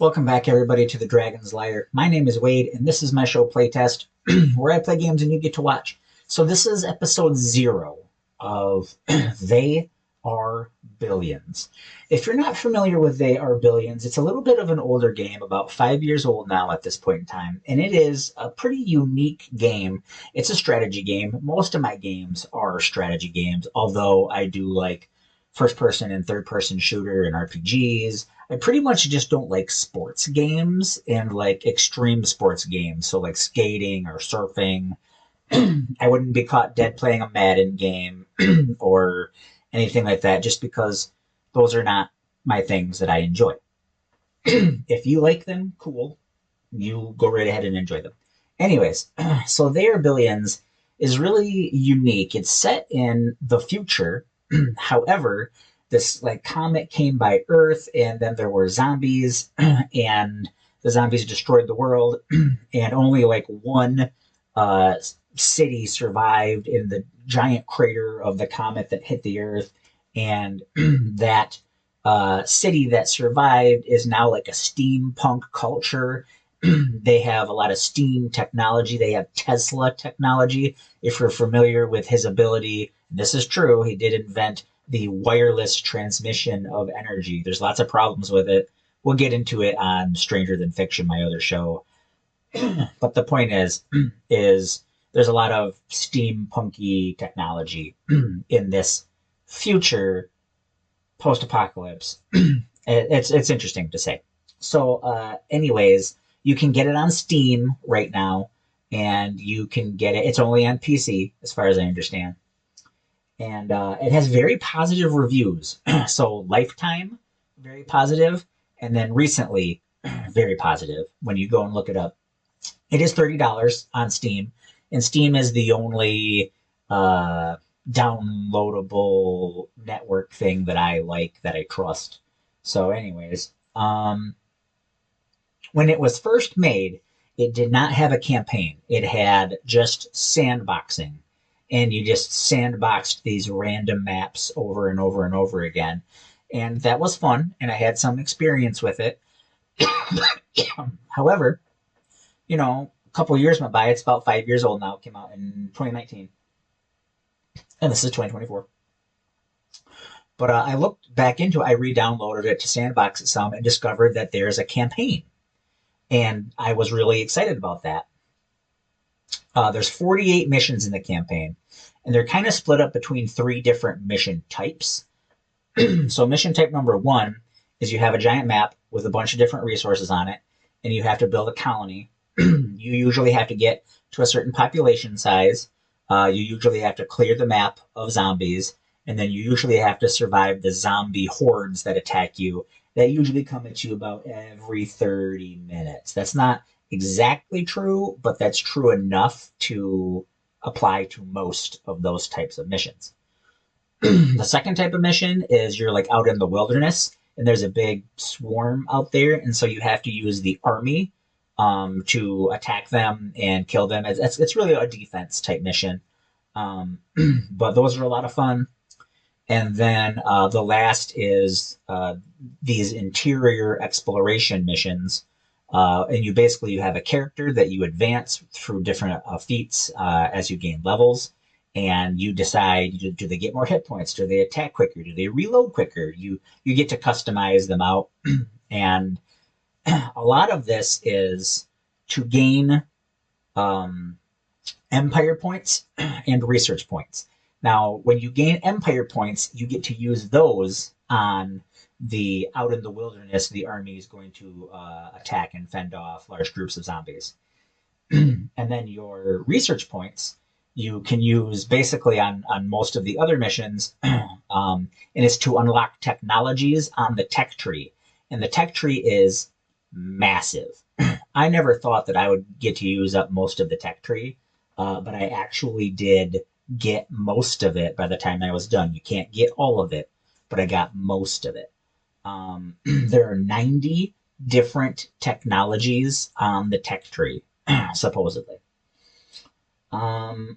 Welcome back, everybody, to the Dragon's Lair. My name is Wade, and this is my show Playtest, where I play games and you get to watch. So this is episode 0 of They Are Billions. If you're not familiar with They Are Billions, it's a little bit of an older game, about 5 years old now at this point in time, and it is a pretty unique game. It's a strategy game. Most of my games are strategy games, although I do like first person and third person shooter and RPGs. I pretty much just don't like sports games and like extreme sports games. So like skating or surfing. I wouldn't be caught dead playing a Madden game or anything like that just because those are not my things that I enjoy. If you like them, cool. You go right ahead and enjoy them. Anyways, so They Are Billions is really unique. It's set in the future. However, this like comet came by Earth, and then there were zombies, and the zombies destroyed the world, and only like one uh, city survived in the giant crater of the comet that hit the Earth, and that city that survived is now like a steampunk culture. They have a lot of steam technology. They have Tesla technology. If you're familiar with his ability, this is true, he did invent the wireless transmission of energy. There's lots of problems with it. We'll get into it on Stranger Than Fiction, my other show. But the point is there's a lot of steampunky technology in this future post-apocalypse. It's interesting to say. So, anyways, you can get it on Steam right now, and you can get it. It's only on PC, as far as I understand, and it has very positive reviews. So, Lifetime, very positive, and then recently, very positive. When you go and look it up, it is $30 on Steam, and Steam is the only uh, downloadable network thing that I like, that I trust. So, anyways, when it was first made, it did not have a campaign. It had just sandboxing, and you just sandboxed these random maps over and over and over again, and that was fun, and I had some experience with it. However, a couple of years went by. It's about 5 years old now. It came out in 2019, and this is 2024. But I looked back into it. I re-downloaded it to sandbox it some and discovered that there's a campaign, and I was really excited about that. There's 48 missions in the campaign, and they're kind of split up between 3 different mission types. So mission type number 1 is you have a giant map with a bunch of different resources on it, and you have to build a colony. You usually have to get to a certain population size. You usually have to clear the map of zombies, and then you usually have to survive the zombie hordes that attack you. That usually come at you about every 30 minutes. That's not exactly true, but that's true enough to apply to most of those types of missions. The second type of mission is you're like out in the wilderness, and there's a big swarm out there, and so you have to use the army to attack them and kill them. It's really a defense type mission, but those are a lot of fun. And then the last is these interior exploration missions. And you have a character that you advance through different feats as you gain levels. And you decide, do they get more hit points? Do they attack quicker? Do they reload quicker? You get to customize them out. And a lot of this is to gain um, empire points and research points. Now, when you gain empire points, you get to use those on the out in the wilderness. The army is going to attack and fend off large groups of zombies. And then your research points you can use basically on most of the other missions, and it's to unlock technologies on the tech tree. And the tech tree is massive. I never thought that I would get to use up most of the tech tree, but I actually did get most of it by the time I was done. You can't get all of it, but I got most of it. There are 90 different technologies on the tech tree, supposedly. Um,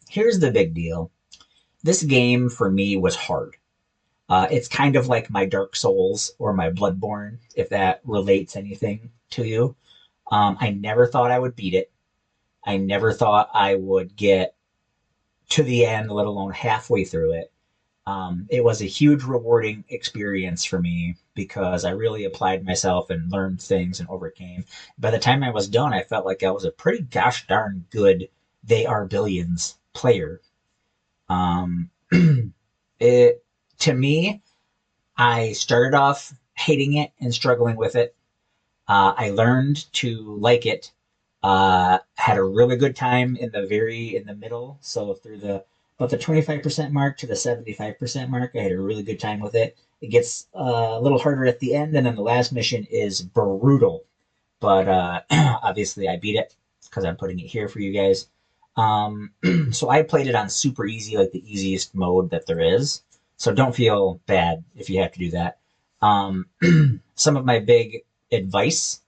Here's the big deal. This game for me was hard. It's kind of like my Dark Souls or my Bloodborne, if that relates anything to you. I never thought I would beat it. I never thought I would get to the end, let alone halfway through it. It was a huge rewarding experience for me because I really applied myself and learned things and overcame. By the time I was done, I felt like I was a pretty gosh darn good They Are Billions player. Um, it to me, I started off hating it and struggling with it. I learned to like it. Had a really good time in the middle. So through the about the 25% mark to the 75% mark, I had a really good time with it. It gets a little harder at the end, and then the last mission is brutal. But obviously, I beat it because I'm putting it here for you guys. So I played it on super easy, like the easiest mode that there is. So don't feel bad if you have to do that. Um, some of my big advice,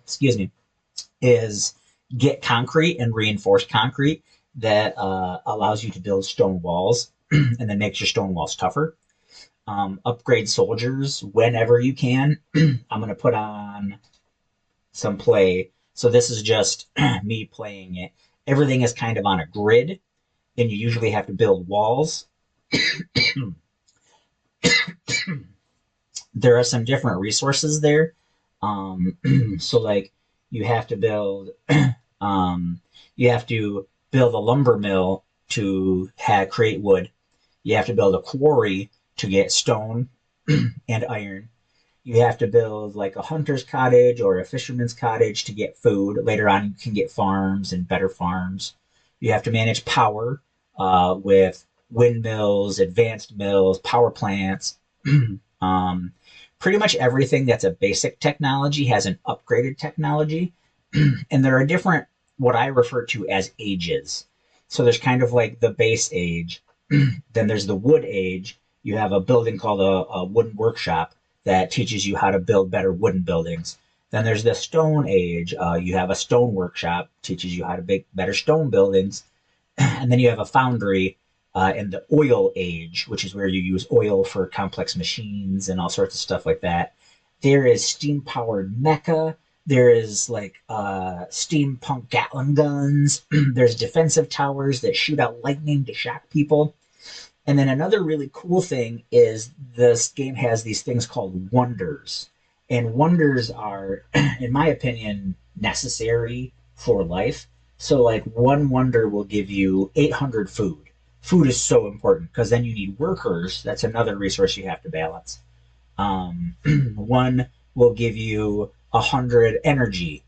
excuse me, is get concrete and reinforced concrete that allows you to build stone walls and then makes your stone walls tougher. Upgrade soldiers whenever you can. I'm going to put on some play. So this is just me playing it. Everything is kind of on a grid, and you usually have to build walls. There are some different resources there. So like you have to build um, you have to build a lumber mill to create wood. You have to build a quarry to get stone and iron. You have to build like a hunter's cottage or a fisherman's cottage to get food. Later on, you can get farms and better farms. You have to manage power with windmills, advanced mills, power plants. um, Pretty much everything that's a basic technology has an upgraded technology. And there are different, what I refer to as ages. So there's kind of like the base age. Then there's the wood age. You have a building called a wooden workshop that teaches you how to build better wooden buildings. Then there's the stone age. You have a stone workshop, teaches you how to make better stone buildings. And then you have a foundry in the oil age, which is where you use oil for complex machines and all sorts of stuff like that. There is steam powered mecha. There is like steampunk Gatling guns. There's defensive towers that shoot out lightning to shock people. And then another really cool thing is this game has these things called wonders. And wonders are, in my opinion, necessary for life. So, like, one wonder will give you 800 food. Food is so important because then you need workers. That's another resource you have to balance. One will give you 100 energy.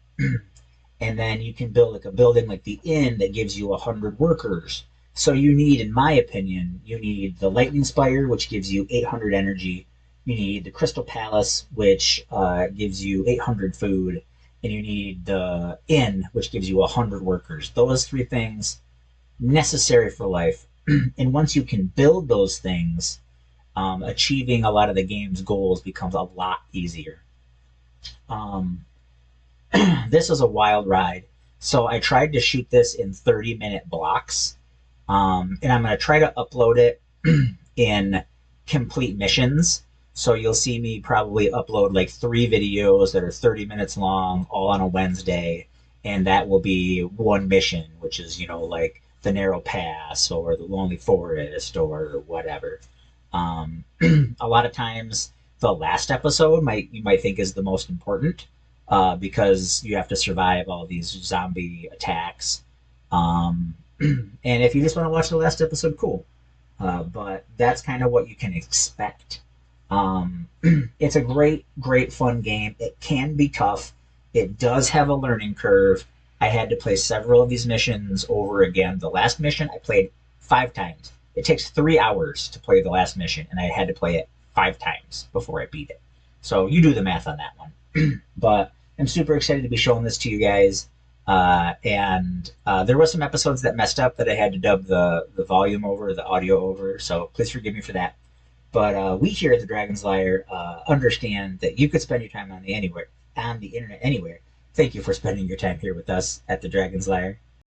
And then you can build like a building like the inn that gives you 100 workers. So you need, in my opinion, you need the lightning spire, which gives you 800 energy. You need the crystal palace, which gives you 800 food, and you need the inn, which gives you 100 workers. Those three things necessary for life. And once you can build those things, achieving a lot of the game's goals becomes a lot easier. Um, this is a wild ride. So I tried to shoot this in 30-minute blocks. And I'm going to try to upload it in complete missions. So you'll see me probably upload like 3 videos that are 30 minutes long, all on a Wednesday. And that will be one mission, which is, like the Narrow Pass or the Lonely Forest or whatever. A lot of times the last episode you might think is the most important because you have to survive all these zombie attacks. And if you just want to watch the last episode, cool. But that's kind of what you can expect. It's a great, great fun game. It can be tough. It does have a learning curve. I had to play several of these missions over again. The last mission I played 5 times. It takes 3 hours to play the last mission, and I had to play it 5 times before I beat it. So you do the math on that one. But I'm super excited to be showing this to you guys. And there were some episodes that messed up that I had to dub the volume over, the audio over. So please forgive me for that. But we here at the Dragon's Lair understand that you could spend your time on the internet anywhere. Thank you for spending your time here with us at the Dragon's Lair.